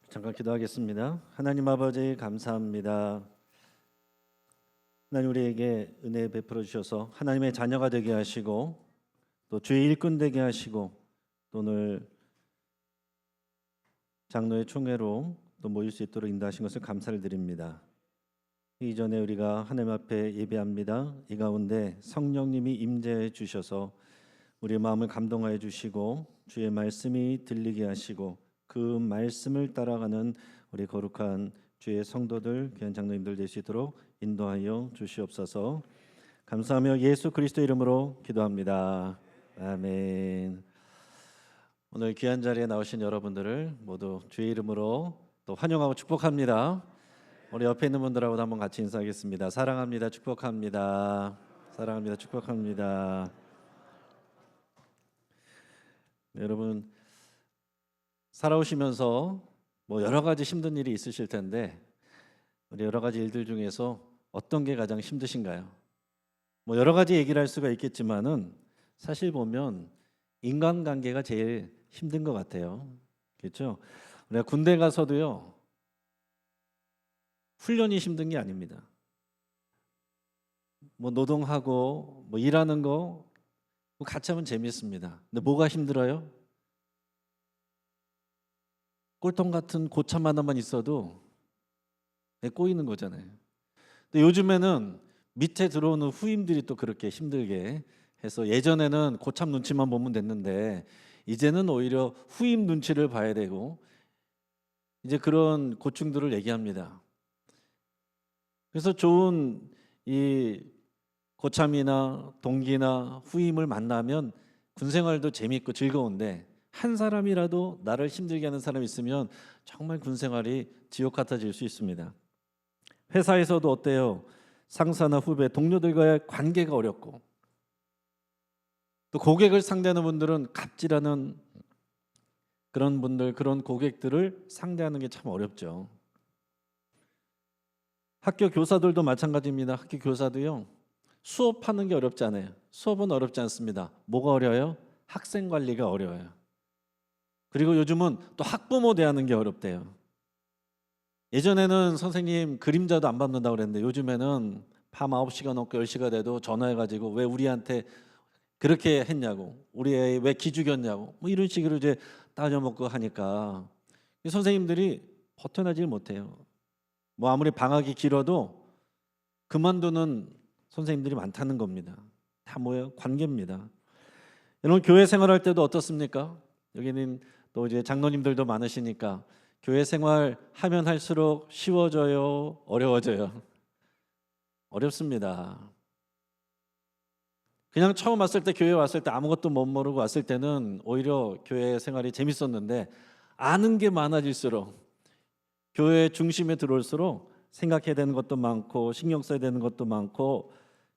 잠깐 기도하겠습니다. 하나님 아버지 감사합니다. 하나님 우리에게 은혜 베풀어 주셔서 하나님의 자녀가 되게 하시고 또 주의 일꾼 되게 하시고 또 오늘 장로의 총회로 또 모일 수 있도록 인도하신 것을 감사를 드립니다. 이전에 우리가 하나님 앞에 예배합니다. 이 가운데 성령님이 임재해 주셔서 우리의 마음을 감동하여 주시고 주의 말씀이 들리게 하시고 그 말씀을 따라가는 우리 거룩한 주의 성도들 귀한 장로님들 될 수 있도록 인도하여 주시옵소서. 감사하며 예수 그리스도 이름으로 기도합니다. 아멘. 오늘 귀한 자리에 나오신 여러분들을 모두 주의 이름으로 또 환영하고 축복합니다. 우리 옆에 있는 분들하고도 한번 같이 인사하겠습니다. 사랑합니다. 축복합니다. 사랑합니다. 축복합니다. 네, 여러분 살아오시면서 뭐 여러 가지 힘든 일이 있으실 텐데 우리 여러 가지 일들 중에서 어떤 게 가장 힘드신가요? 뭐 여러 가지 얘기를 할 수가 있겠지만은 사실 보면 인간관계가 제일 힘든 것 같아요. 그렇죠? 우리가 군대 가서도요 훈련이 힘든 게 아닙니다. 뭐 노동하고 뭐 일하는 거 뭐 같이 하면 재밌습니다. 근데 뭐가 힘들어요? 꼴통 같은 고참 하나만 있어도 꼬이는 거잖아요. 근데 요즘에는 밑에 들어오는 후임들이 또 그렇게 힘들게 해서 예전에는 고참 눈치만 보면 됐는데 이제는 오히려 후임 눈치를 봐야 되고 이제 그런 고충들을 얘기합니다. 그래서 좋은 이 고참이나 동기나 후임을 만나면 군생활도 재미있고 즐거운데 한 사람이라도 나를 힘들게 하는 사람이 있으면 정말 군생활이 지옥 같아질 수 있습니다. 회사에서도 어때요? 상사나 후배, 동료들과의 관계가 어렵고 또 고객을 상대하는 분들은 갑질하는 그런 분들, 그런 고객들을 상대하는 게 참 어렵죠. 학교 교사들도 마찬가지입니다. 학교 교사도요. 수업하는 게 어렵지 않아요. 수업은 어렵지 않습니다. 뭐가 어려워요? 학생 관리가 어려워요. 그리고 요즘은 또 학부모 대하는 게 어렵대요. 예전에는 선생님 그림자도 안 밟는다고 그랬는데 요즘에는 밤 9시가 넘고 10시가 돼도 전화해가지고 왜 우리한테 그렇게 했냐고, 우리 애 왜 기죽였냐고 뭐 이런 식으로 이제 따져먹고 하니까 선생님들이 버텨내질 못해요. 뭐 아무리 방학이 길어도 그만두는 선생님들이 많다는 겁니다. 다 뭐예요? 관계입니다. 여러분 교회 생활할 때도 어떻습니까? 여기는 또 이제 장로님들도 많으시니까 교회 생활 하면 할수록 쉬워져요? 어려워져요? 어렵습니다. 그냥 처음 왔을 때 교회 왔을 때 아무것도 못 모르고 왔을 때는 오히려 교회 생활이 재밌었는데 아는 게 많아질수록 교회 중심에 들어올수록 생각해야 되는 것도 많고 신경 써야 되는 것도 많고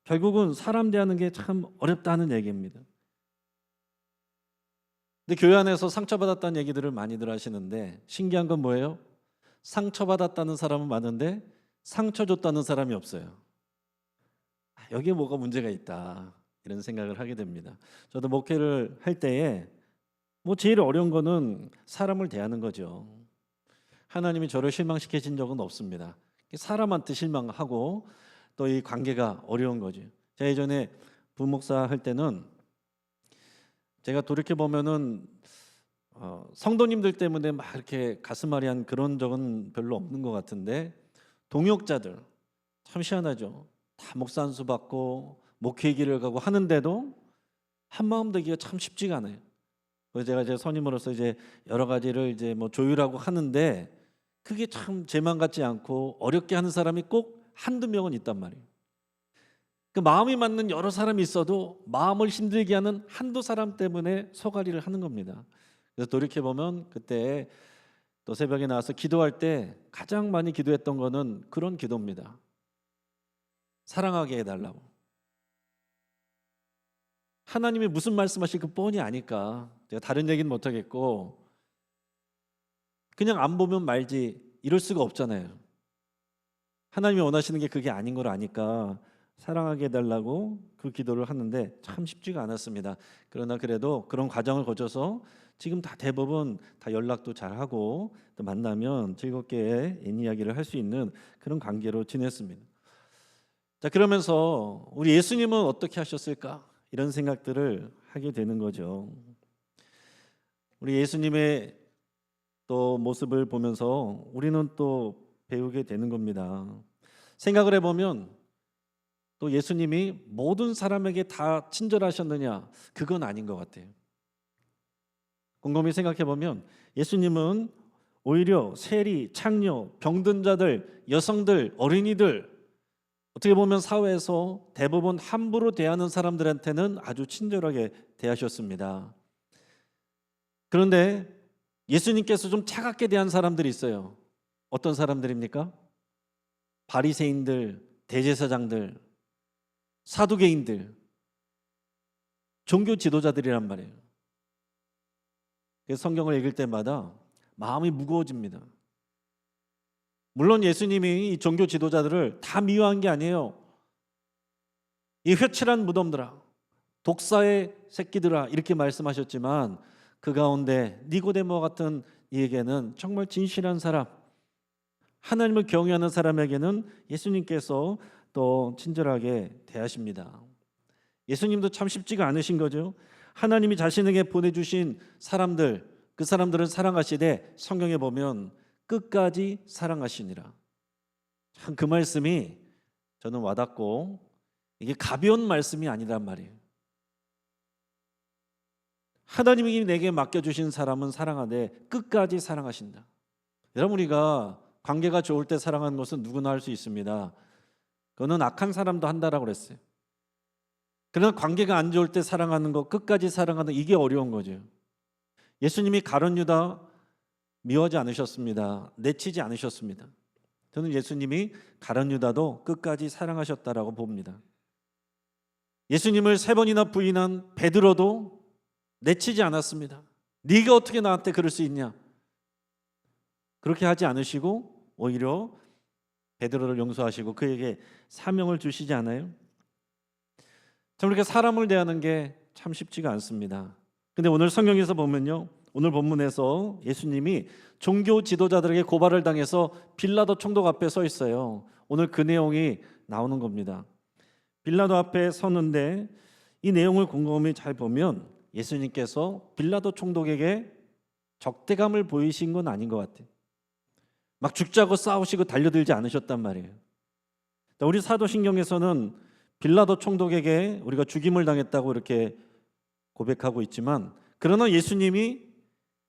결국은 사람 대하는 게 참 어렵다는 얘기입니다. 근데 교회 안에서 상처받았다는 얘기들을 많이들 하시는데 신기한 건 뭐예요? 상처받았다는 사람은 많은데 상처 줬다는 사람이 없어요. 여기에 뭐가 문제가 있다 이런 생각을 하게 됩니다. 저도 목회를 할 때에 뭐 제일 어려운 거는 사람을 대하는 거죠. 하나님이 저를 실망시키신 적은 없습니다. 사람한테 실망하고 또 이 관계가 어려운 거죠. 제가 예전에 부목사 할 때는 제가 돌이켜 보면은 성도님들 때문에 막 이렇게 가슴앓이한 그런 적은 별로 없는 것 같은데 동역자들 참 희한하죠. 다 목사 안수 받고 목회 길을 가고 하는데도 한 마음 되기가 참 쉽지가 않아요. 그래서 제가 이제 선임으로서 이제 여러 가지를 이제 뭐 조율하고 하는데 그게 참 제 맘 같지 않고 어렵게 하는 사람이 꼭 한두 명은 있단 말이에요. 그 마음이 맞는 여러 사람이 있어도 마음을 힘들게 하는 한두 사람 때문에 소갈이를 하는 겁니다. 그래서 돌이켜 보면 그때 또 새벽에 나와서 기도할 때 가장 많이 기도했던 거는 그런 기도입니다. 사랑하게 해달라고. 하나님이 무슨 말씀하실까 뻔히 아니까 제가 다른 얘기는 못하겠고 그냥 안 보면 말지 이럴 수가 없잖아요. 하나님이 원하시는 게 그게 아닌 걸 아니까 사랑하게 해달라고 그 기도를 하는데 참 쉽지가 않았습니다. 그러나 그래도 그런 과정을 거쳐서 지금 다 대부분 다 연락도 잘하고 또 만나면 즐겁게 애 이야기를 할 수 있는 그런 관계로 지냈습니다. 자, 그러면서 우리 예수님은 어떻게 하셨을까? 이런 생각들을 하게 되는 거죠. 우리 예수님의 또 모습을 보면서 우리는 또 배우게 되는 겁니다. 생각을 해보면 또 예수님이 모든 사람에게 다 친절하셨느냐? 그건 아닌 것 같아요. 곰곰이 생각해보면 예수님은 오히려 세리, 창녀, 병든 자들, 여성들, 어린이들, 어떻게 보면 사회에서 대부분 함부로 대하는 사람들한테는 아주 친절하게 대하셨습니다. 그런데 예수님께서 좀 차갑게 대한 사람들이 있어요. 어떤 사람들입니까? 바리새인들, 대제사장들, 사두개인들, 종교 지도자들이란 말이에요. 그래서 성경을 읽을 때마다 마음이 무거워집니다. 물론 예수님이 이 종교 지도자들을 다 미워한 게 아니에요. 이 회칠한 무덤들아, 독사의 새끼들아 이렇게 말씀하셨지만 그 가운데 니고데모와 같은 이에게는 정말 진실한 사람, 하나님을 경외하는 사람에게는 예수님께서 또 친절하게 대하십니다. 예수님도 참 쉽지가 않으신 거죠. 하나님이 자신에게 보내주신 사람들, 그 사람들을 사랑하시되 성경에 보면 끝까지 사랑하시니라. 참 그 말씀이 저는 와닿고 이게 가벼운 말씀이 아니란 말이에요. 하나님이 내게 맡겨주신 사람은 사랑하되 끝까지 사랑하신다. 여러분, 우리가 관계가 좋을 때 사랑하는 것은 누구나 할 수 있습니다. 그거는 악한 사람도 한다라고 그랬어요. 그러나 관계가 안 좋을 때 사랑하는 것, 끝까지 사랑하는 이게 어려운 거죠. 예수님이 가룟 유다 미워하지 않으셨습니다. 내치지 않으셨습니다. 저는 예수님이 가룟 유다도 끝까지 사랑하셨다라고 봅니다. 예수님을 3번이나 부인한 베드로도 내치지 않았습니다. 네가 어떻게 나한테 그럴 수 있냐? 그렇게 하지 않으시고 오히려 베드로를 용서하시고 그에게 사명을 주시지 않아요? 참 이렇게 사람을 대하는 게 참 쉽지가 않습니다. 근데 오늘 성경에서 보면요, 오늘 본문에서 예수님이 종교 지도자들에게 고발을 당해서 빌라도 총독 앞에 서 있어요. 오늘 그 내용이 나오는 겁니다. 빌라도 앞에 섰는데 이 내용을 곰곰이 잘 보면 예수님께서 빌라도 총독에게 적대감을 보이신 건 아닌 것 같아요. 막 죽자고 싸우시고 달려들지 않으셨단 말이에요. 우리 사도신경에서는 빌라도 총독에게 우리가 죽임을 당했다고 이렇게 고백하고 있지만, 그러나 예수님이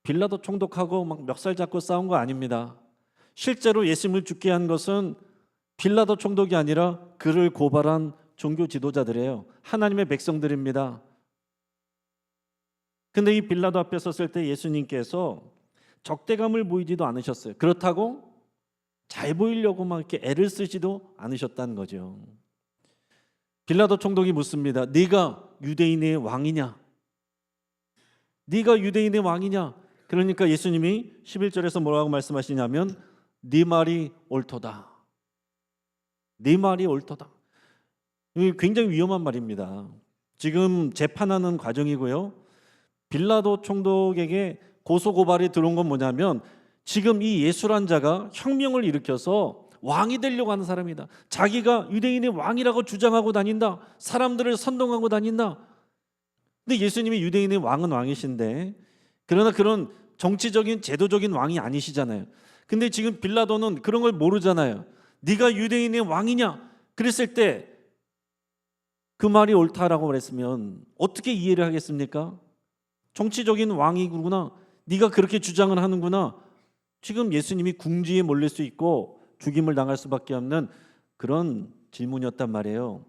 빌라도 총독하고 막 멱살 잡고 싸운 거 아닙니다. 실제로 예수님을 죽게 한 것은 빌라도 총독이 아니라 그를 고발한 종교 지도자들이에요. 하나님의 백성들입니다. 근데 이 빌라도 앞에 섰을 때 예수님께서 적대감을 보이지도 않으셨어요. 그렇다고 잘 보이려고 막 이렇게 애를 쓰지도 않으셨다는 거죠. 빌라도 총독이 묻습니다. 네가 유대인의 왕이냐? 네가 유대인의 왕이냐? 그러니까 예수님이 11절에서 뭐라고 말씀하시냐면 네 말이 옳도다. 네 말이 옳도다. 이게 굉장히 위험한 말입니다. 지금 재판하는 과정이고요. 빌라도 총독에게 고소고발이 들어온 건 뭐냐면 지금 이 예수란 자가 혁명을 일으켜서 왕이 되려고 하는 사람이다. 자기가 유대인의 왕이라고 주장하고 다닌다. 사람들을 선동하고 다닌다. 근데 예수님이 유대인의 왕은 왕이신데, 그러나 그런 정치적인 제도적인 왕이 아니시잖아요. 근데 지금 빌라도는 그런 걸 모르잖아요. 네가 유대인의 왕이냐? 그랬을 때 그 말이 옳다라고 말했으면 어떻게 이해를 하겠습니까? 정치적인 왕이구나. 네가 그렇게 주장을 하는구나. 지금 예수님이 궁지에 몰릴 수 있고 죽임을 당할 수밖에 없는 그런 질문이었단 말이에요.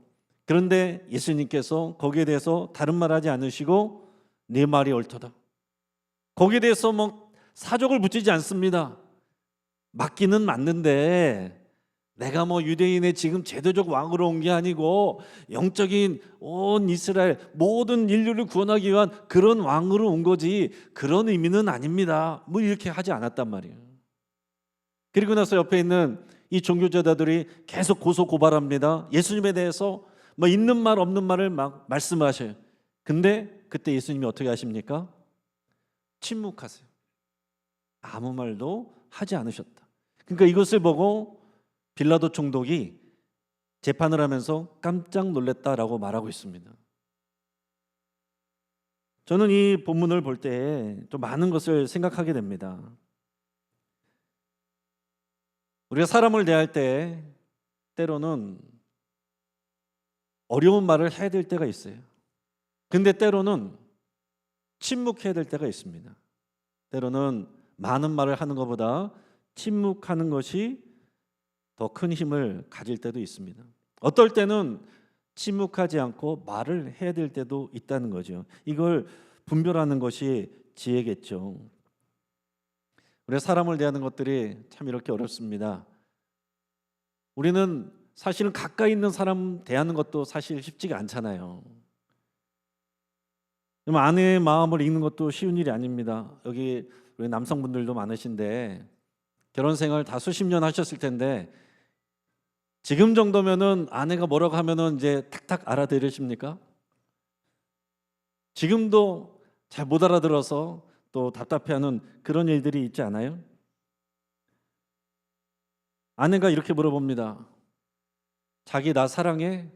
그런데 예수님께서 거기에 대해서 다른 말 하지 않으시고 네 말이 옳도다. 거기에 대해서 뭐 사족을 붙이지 않습니다. 맞기는 맞는데 내가 뭐 유대인의 지금 제도적 왕으로 온 게 아니고 영적인 온 이스라엘 모든 인류를 구원하기 위한 그런 왕으로 온 거지 그런 의미는 아닙니다. 뭐 이렇게 하지 않았단 말이에요. 그리고 나서 옆에 있는 이 종교제자들이 계속 고소 고발합니다. 예수님에 대해서 뭐 있는 말 없는 말을 막 말씀하셔요. 근데 그때 예수님이 어떻게 하십니까? 침묵하세요. 아무 말도 하지 않으셨다. 그러니까 이것을 보고 빌라도 총독이 재판을 하면서 깜짝 놀랐다라고 말하고 있습니다. 저는 이 본문을 볼 때 좀 많은 것을 생각하게 됩니다. 우리가 사람을 대할 때 때로는 어려운 말을 해야 될 때가 있어요. 근데 때로는 침묵해야 될 때가 있습니다. 때로는 많은 말을 하는 것보다 침묵하는 것이 더 큰 힘을 가질 때도 있습니다. 어떨 때는 침묵하지 않고 말을 해야 될 때도 있다는 거죠. 이걸 분별하는 것이 지혜겠죠. 우리가 사람을 대하는 것들이 참 이렇게 어렵습니다. 우리는 사실은 가까이 있는 사람 대하는 것도 사실 쉽지가 않잖아요. 아내의 마음을 읽는 것도 쉬운 일이 아닙니다. 여기 우리 남성분들도 많으신데 결혼 생활 다 수십 년 하셨을 텐데 지금 정도면은 아내가 뭐라고 하면은 이제 탁탁 알아들으십니까? 지금도 잘 못 알아들어서 또 답답해하는 그런 일들이 있지 않아요? 아내가 이렇게 물어봅니다. 자기 나 사랑해?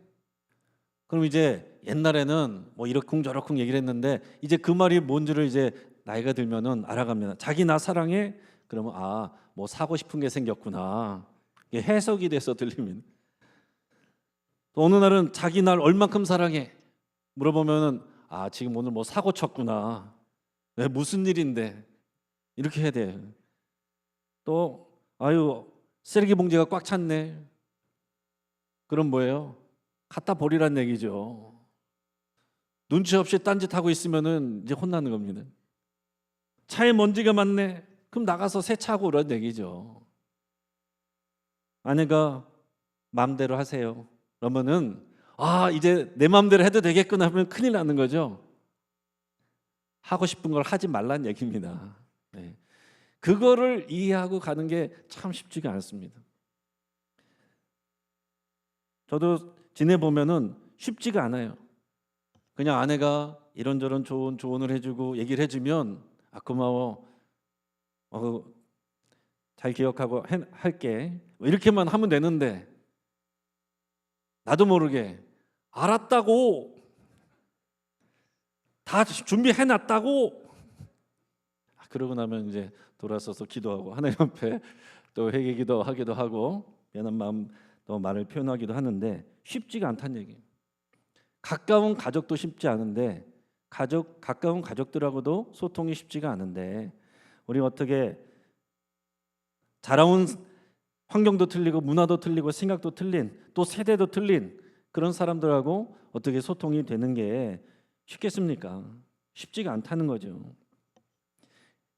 그럼 이제 옛날에는 뭐 이러쿵저러쿵 얘기를 했는데 이제 그 말이 뭔지를 이제 나이가 들면은 알아갑니다. 자기 나 사랑해? 그러면 뭐 사고 싶은 게 생겼구나. 이게 해석이 돼서 들리면. 또 어느 날은 자기 날 얼만큼 사랑해? 물어보면은 지금 오늘 뭐 사고 쳤구나. 왜 무슨 일인데? 이렇게 해야 돼. 또 쓰레기 봉지가 꽉 찼네. 그럼 뭐예요? 갖다 버리란 얘기죠. 눈치 없이 딴짓하고 있으면은 이제 혼나는 겁니다. 차에 먼지가 많네. 그럼 나가서 세차하고 오라는 얘기죠. 아내가 마음대로 하세요. 그러면은 이제 내 마음대로 해도 되겠구나 하면 큰일 나는 거죠. 하고 싶은 걸 하지 말란 얘기입니다. 네. 그거를 이해하고 가는 게 참 쉽지가 않습니다. 저도 지내보면은 쉽지가 않아요. 그냥 아내가 이런저런 좋은 조언을 해주고 얘기를 해주면 고마워. 잘 기억하고 할게. 이렇게만 하면 되는데 나도 모르게 알았다고 다 준비해놨다고 그러고 나면 이제 돌아서서 기도하고 하나님 앞에 또 회개기도 하기도 하고 미안한 마음 또 말을 표현하기도 하는데 쉽지가 않다는 얘기예요. 가까운 가족도 쉽지 않은데 가까운 가족들하고도 소통이 쉽지가 않은데 우리가 어떻게 자라온 환경도 틀리고 문화도 틀리고 생각도 틀린 또 세대도 틀린 그런 사람들하고 어떻게 소통이 되는 게 쉽겠습니까? 쉽지가 않다는 거죠.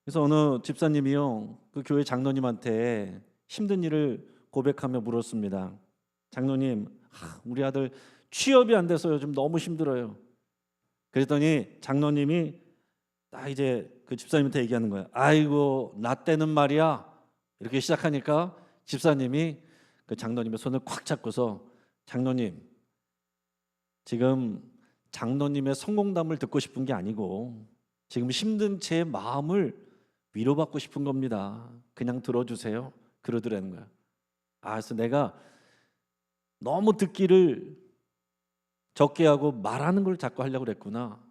그래서 어느 집사님이요 그 교회 장로님한테 힘든 일을 고백하며 물었습니다. 장로님, 우리 아들 취업이 안 돼서 요즘 너무 힘들어요. 그랬더니 장로님이 딱 이제 그 집사님한테 얘기하는 거예요. 아이고 나 때는 말이야. 이렇게 시작하니까 집사님이 그 장로님의 손을 꽉 잡고서 장로님, 지금 장로님의 성공담을 듣고 싶은 게 아니고 지금 힘든 제 마음을 위로받고 싶은 겁니다. 그냥 들어주세요. 그러더라는 거야. 그래서 내가 너무 듣기를 적게 하고 말하는 걸 자꾸 하려고 그랬구나.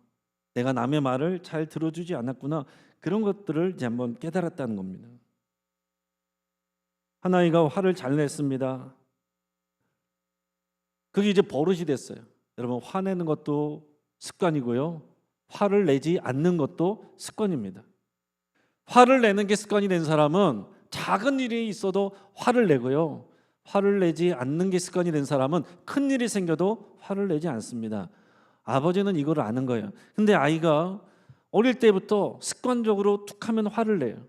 내가 남의 말을 잘 들어주지 않았구나. 그런 것들을 이제 한번 깨달았다는 겁니다. 한 아이가 화를 잘 냈습니다. 그게 이제 버릇이 됐어요. 여러분, 화내는 것도 습관이고요. 화를 내지 않는 것도 습관입니다. 화를 내는 게 습관이 된 사람은 작은 일이 있어도 화를 내고요. 화를 내지 않는 게 습관이 된 사람은 큰 일이 생겨도 화를 내지 않습니다. 아버지는 이걸 아는 거예요. 근데 아이가 어릴 때부터 습관적으로 툭 하면 화를 내요.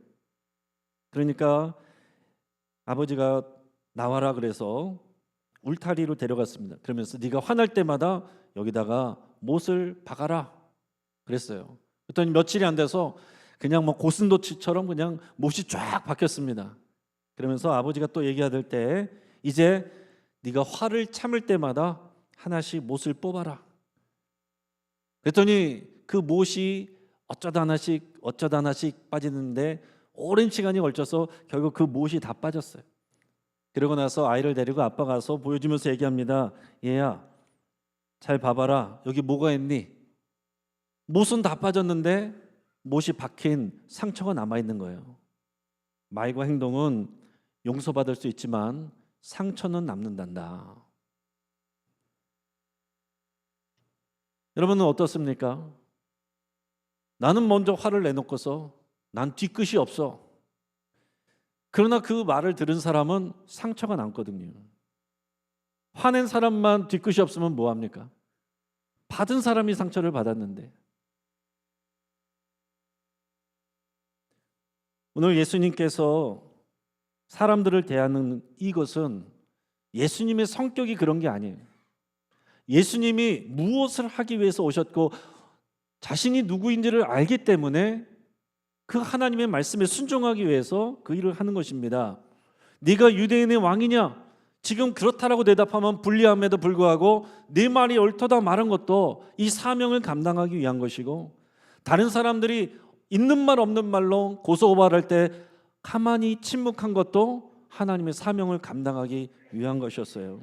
그러니까 아버지가 나와라 그래서 울타리로 데려갔습니다. 그러면서 네가 화날 때마다 여기다가 못을 박아라 그랬어요. 그랬더니 며칠이 안 돼서 그냥 뭐 고슴도치처럼 그냥 못이 쫙 박혔습니다. 그러면서 아버지가 또 얘기할 때 이제 네가 화를 참을 때마다 하나씩 못을 뽑아라. 그랬더니 그 못이 어쩌다 하나씩 빠지는데 오랜 시간이 걸쳐서 결국 그 못이 다 빠졌어요. 그러고 나서 아이를 데리고 아빠 가서 보여주면서 얘기합니다. 얘야, 잘 봐봐라. 여기 뭐가 있니? 못은 다 빠졌는데 못이 박힌 상처가 남아있는 거예요. 말과 행동은 용서받을 수 있지만 상처는 남는단다. 여러분은 어떻습니까? 나는 먼저 화를 내놓고서 난 뒤끝이 없어. 그러나 그 말을 들은 사람은 상처가 남거든요. 화낸 사람만 뒤끝이 없으면 뭐합니까? 받은 사람이 상처를 받았는데. 오늘 예수님께서 사람들을 대하는 이것은 예수님의 성격이 그런 게 아니에요. 예수님이 무엇을 하기 위해서 오셨고 자신이 누구인지를 알기 때문에 그 하나님의 말씀에 순종하기 위해서 그 일을 하는 것입니다. 네가 유대인의 왕이냐? 지금 그렇다라고 대답하면 불리함에도 불구하고 네 말이 옳도다 말한 것도 이 사명을 감당하기 위한 것이고, 다른 사람들이 있는 말 없는 말로 고소고발할 때 가만히 침묵한 것도 하나님의 사명을 감당하기 위한 것이었어요.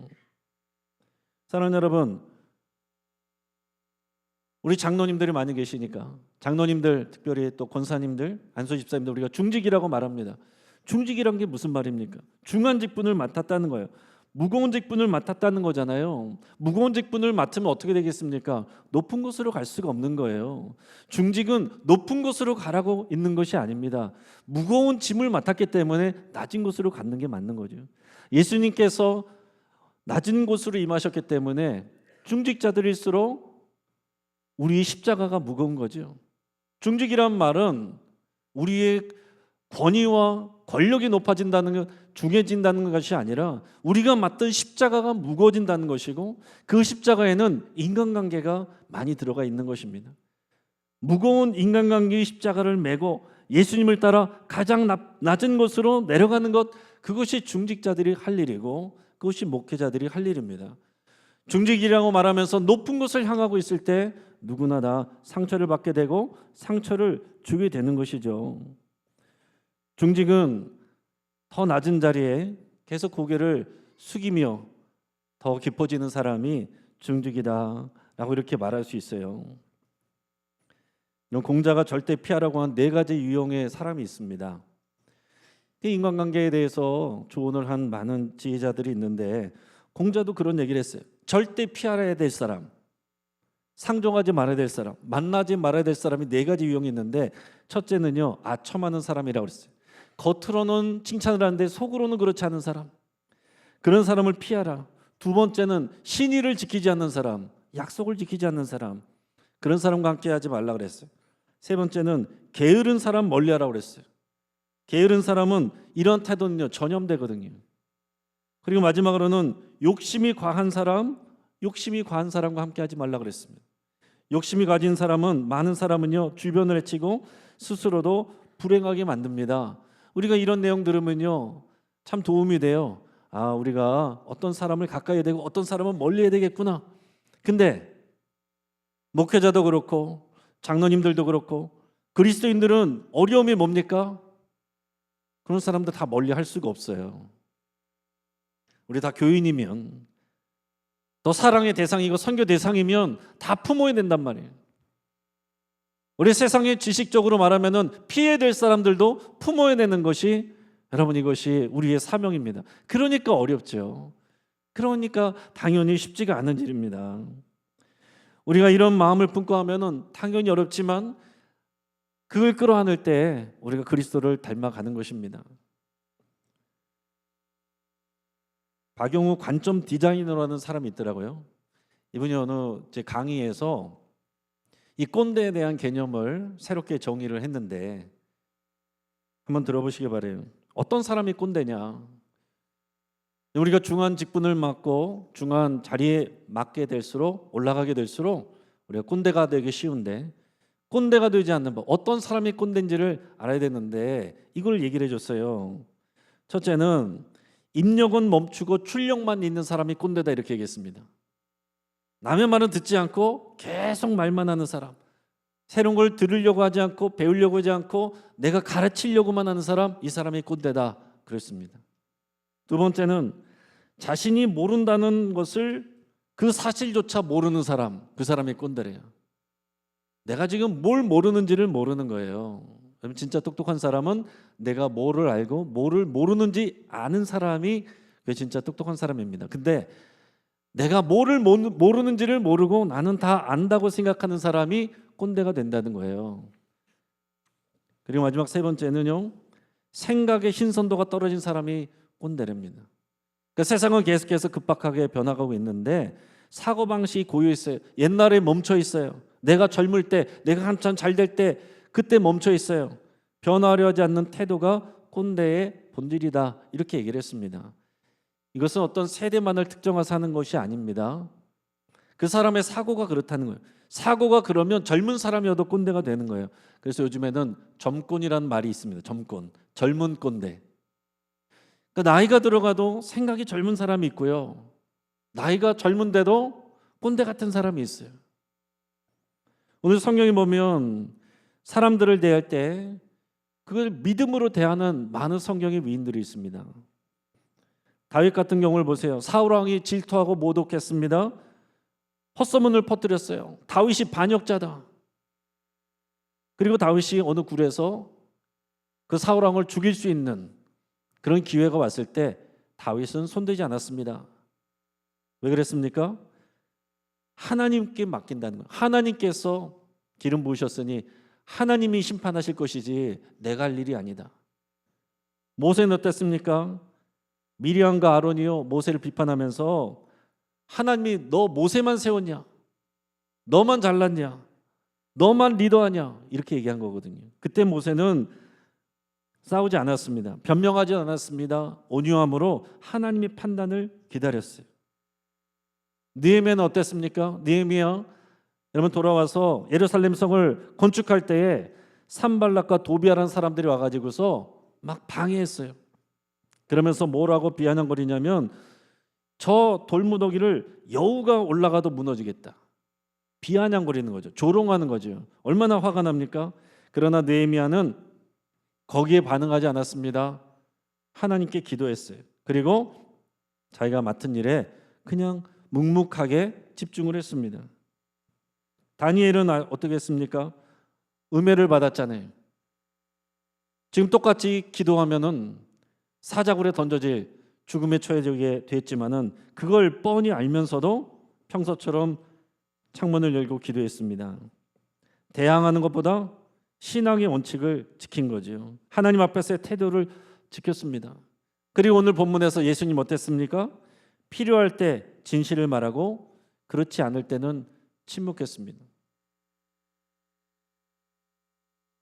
사랑하는 여러분, 우리 장로님들이 많이 계시니까 장로님들, 특별히 또 권사님들, 안수 집사님들 우리가 중직이라고 말합니다. 중직이란 게 무슨 말입니까? 중한 직분을 맡았다는 거예요. 무거운 직분을 맡았다는 거잖아요. 무거운 직분을 맡으면 어떻게 되겠습니까? 높은 곳으로 갈 수가 없는 거예요. 중직은 높은 곳으로 가라고 있는 것이 아닙니다. 무거운 짐을 맡았기 때문에 낮은 곳으로 가는 게 맞는 거죠. 예수님께서 낮은 곳으로 임하셨기 때문에 중직자들일수록 우리의 십자가가 무거운 거죠. 중직이란 말은 우리의 권위와 권력이 높아진다는 것, 중해진다는 것이 아니라 우리가 맡은 십자가가 무거워진다는 것이고, 그 십자가에는 인간관계가 많이 들어가 있는 것입니다. 무거운 인간관계의 십자가를 메고 예수님을 따라 가장 낮은 곳으로 내려가는 것, 그것이 중직자들이 할 일이고 그것이 목회자들이 할 일입니다. 중직이라고 말하면서 높은 곳을 향하고 있을 때 누구나 다 상처를 받게 되고 상처를 주게 되는 것이죠. 중직은 더 낮은 자리에 계속 고개를 숙이며 더 깊어지는 사람이 중직이다라고 이렇게 말할 수 있어요. 이런 공자가 절대 피하라고 한 4가지 유형의 사람이 있습니다. 인간관계에 대해서 조언을 한 많은 지혜자들이 있는데 공자도 그런 얘기를 했어요. 절대 피하라야 될 사람, 상종하지 말아야 될 사람, 만나지 말아야 될 사람이 4가지 유형이 있는데, 첫째는요, 아첨하는 사람이라고 그랬어요. 겉으로는 칭찬을 하는데 속으로는 그렇지 않은 사람, 그런 사람을 피하라. 두 번째는 신의를 지키지 않는 사람, 약속을 지키지 않는 사람, 그런 사람과 함께 하지 말라 그랬어요. 세 번째는 게으른 사람 멀리하라고 그랬어요. 게으른 사람은 이런 태도는요 전염되거든요. 그리고 마지막으로는 욕심이 과한 사람과 함께 하지 말라 그랬습니다. 욕심이 가진 사람은, 많은 사람은요 주변을 해치고 스스로도 불행하게 만듭니다. 우리가 이런 내용 들으면요 참 도움이 돼요. 아, 우리가 어떤 사람을 가까이 해야 되고 어떤 사람은 멀리 해야 되겠구나. 근데 목회자도 그렇고 장로님들도 그렇고 그리스도인들은 어려움이 뭡니까? 그런 사람들 다 멀리 할 수가 없어요. 우리 다 교인이면, 또 사랑의 대상이고 선교 대상이면 다 품어야 된단 말이에요. 우리 세상에 지식적으로 말하면은 피해야 될 사람들도 품어야 되는 것이, 여러분, 이것이 우리의 사명입니다. 그러니까 어렵죠. 그러니까 당연히 쉽지가 않은 일입니다. 우리가 이런 마음을 품고 하면은 당연히 어렵지만 그걸 끌어안을 때 우리가 그리스도를 닮아가는 것입니다. 박용우 관점 디자이너라는 사람이 있더라고요. 이분이 어느 제 강의에서 이 꼰대에 대한 개념을 새롭게 정의를 했는데 한번 들어보시기 바래요. 어떤 사람이 꼰대냐? 우리가 중한 직분을 맡고 중한 자리에 맡게 될수록, 올라가게 될수록 우리가 꼰대가 되기 쉬운데, 꼰대가 되지 않는 법, 어떤 사람이 꼰대인지를 알아야 되는데 이걸 얘기를 해줬어요. 첫째는 입력은 멈추고 출력만 있는 사람이 꼰대다, 이렇게 얘기했습니다. 남의 말은 듣지 않고 계속 말만 하는 사람, 새로운 걸 들으려고 하지 않고 배우려고 하지 않고 내가 가르치려고만 하는 사람, 이 사람이 꼰대다 그랬습니다. 두 번째는 자신이 모른다는 것을 그 사실조차 모르는 사람, 그 사람이 꼰대래요. 내가 지금 뭘 모르는지를 모르는 거예요. 그럼 진짜 똑똑한 사람은 내가 뭐를 알고 뭐를 모르는지 아는 사람이 그게 진짜 똑똑한 사람입니다. 근데 내가 뭐를 모르는지를 모르고 나는 다 안다고 생각하는 사람이 꼰대가 된다는 거예요. 그리고 마지막 세 번째는요, 생각의 신선도가 떨어진 사람이 꼰대랍니다. 그러니까 세상은 계속해서 급박하게 변화가고 있는데 사고방식이 고요했어요. 옛날에 멈춰 있어요. 내가 젊을 때, 내가 한참 잘 될 때 그때 멈춰 있어요. 변화하려 하지 않는 태도가 꼰대의 본질이다, 이렇게 얘기를 했습니다. 이것은 어떤 세대만을 특정해서 하는 것이 아닙니다. 그 사람의 사고가 그렇다는 거예요. 사고가 그러면 젊은 사람이어도 꼰대가 되는 거예요. 그래서 요즘에는 점꼰이라는 말이 있습니다. 점꼰, 젊은 꼰대. 그러니까 나이가 들어가도 생각이 젊은 사람이 있고요, 나이가 젊은데도 꼰대 같은 사람이 있어요. 오늘 성경에 보면 사람들을 대할 때 그걸 믿음으로 대하는 많은 성경의 위인들이 있습니다. 다윗 같은 경우를 보세요. 사울 왕이 질투하고 모독했습니다. 헛소문을 퍼뜨렸어요. 다윗이 반역자다. 그리고 다윗이 어느 굴에서 그 사울 왕을 죽일 수 있는 그런 기회가 왔을 때 다윗은 손대지 않았습니다. 왜 그랬습니까? 하나님께 맡긴다는 거예요. 하나님께서 기름 부으셨으니 하나님이 심판하실 것이지 내가 할 일이 아니다. 모세는 어땠습니까? 미리암과 아론이요 모세를 비판하면서 하나님이 너 모세만 세웠냐? 너만 잘났냐? 너만 리더하냐? 이렇게 얘기한 거거든요. 그때 모세는 싸우지 않았습니다. 변명하지 않았습니다. 온유함으로 하나님의 판단을 기다렸어요. 느헤미야는 어땠습니까? 느헤미야 여러분 돌아와서 예루살렘 성을 건축할 때에 산발락과 도비아라는 사람들이 와가지고서 막 방해했어요. 그러면서 뭐라고 비아냥거리냐면 저 돌무더기를 여우가 올라가도 무너지겠다. 비아냥거리는 거죠. 조롱하는 거죠. 얼마나 화가 납니까? 그러나 느헤미야는 거기에 반응하지 않았습니다. 하나님께 기도했어요. 그리고 자기가 맡은 일에 그냥 묵묵하게 집중을 했습니다. 다니엘은 어떻게 했습니까? 은혜를 받았잖아요. 지금 똑같이 기도하면은 사자굴에 던져질 죽음에 처해지게 됐지만은 그걸 뻔히 알면서도 평소처럼 창문을 열고 기도했습니다. 대항하는 것보다 신앙의 원칙을 지킨 거죠. 하나님 앞에서의 태도를 지켰습니다. 그리고 오늘 본문에서 예수님 어땠습니까? 필요할 때 진실을 말하고 그렇지 않을 때는 침묵했습니다.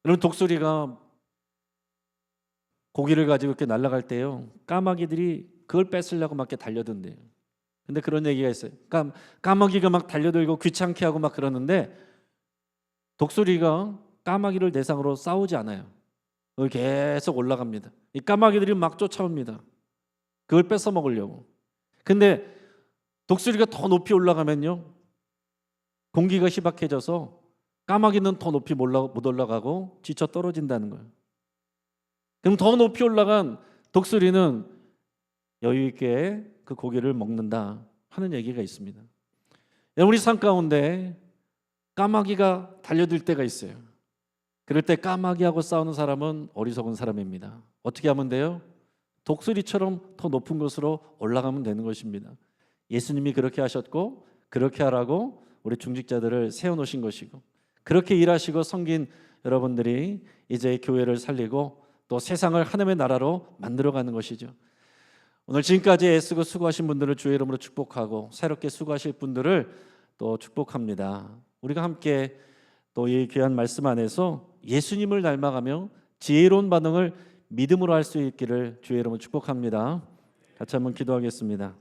여러분 독수리가 고기를 가지고 이렇게 날아갈 때요, 까마귀들이 그걸 뺏으려고 막 이렇게 달려든대요. 근데 그런 얘기가 있어요. 까마귀가 막 달려들고 귀찮게 하고 막 그러는데 독수리가 까마귀를 대상으로 싸우지 않아요. 계속 올라갑니다. 이 까마귀들이 막 쫓아옵니다. 그걸 뺏어 먹으려고. 근데 독수리가 더 높이 올라가면요, 공기가 희박해져서 까마귀는 더 높이 못 올라가고 지쳐 떨어진다는 거예요. 그럼 더 높이 올라간 독수리는 여유 있게 그 고기를 먹는다 하는 얘기가 있습니다. 우리 삶 가운데 까마귀가 달려들 때가 있어요. 그럴 때 까마귀하고 싸우는 사람은 어리석은 사람입니다. 어떻게 하면 돼요? 독수리처럼 더 높은 곳으로 올라가면 되는 것입니다. 예수님이 그렇게 하셨고 그렇게 하라고 우리 중직자들을 세워놓으신 것이고, 그렇게 일하시고 섬긴 여러분들이 이제 교회를 살리고 또 세상을 하나님의 나라로 만들어가는 것이죠. 오늘 지금까지 애쓰고 수고하신 분들을 주의 이름으로 축복하고 새롭게 수고하실 분들을 또 축복합니다. 우리가 함께 또 이 귀한 말씀 안에서 예수님을 닮아가며 지혜로운 반응을 믿음으로 할 수 있기를 주의 이름으로 축복합니다. 같이 한번 기도하겠습니다.